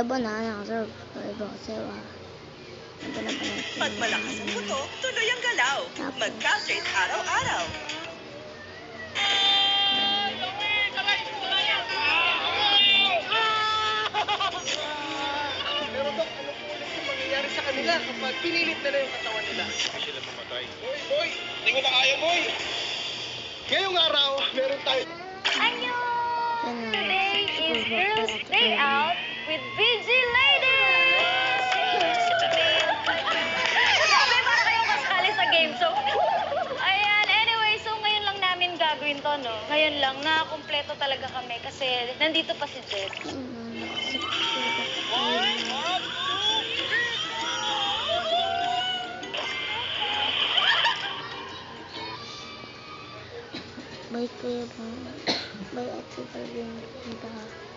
Banana, sir. Iba kasi Pag malakas ang buto, tuloy ang galaw. Mag-caltrate araw-araw. Pero Dok, ano po ulit yung mangyayari sa kanila kapag pinilit nila yung katawan nila? Hindi sila mamatay. Boy! Hindi mo na kaya, boy! Ngayong araw, meron tayo... Today is Girls' Day Out with VG Ladies! Sabi para kayong kasali sa game show. Ayan, anyway, so ngayon lang namin gagawin to, no? Ngayon lang, nakakumpleto talaga kami kasi nandito pa si Jet. Bye, Kuya Bang. Bye, Ate Barbie.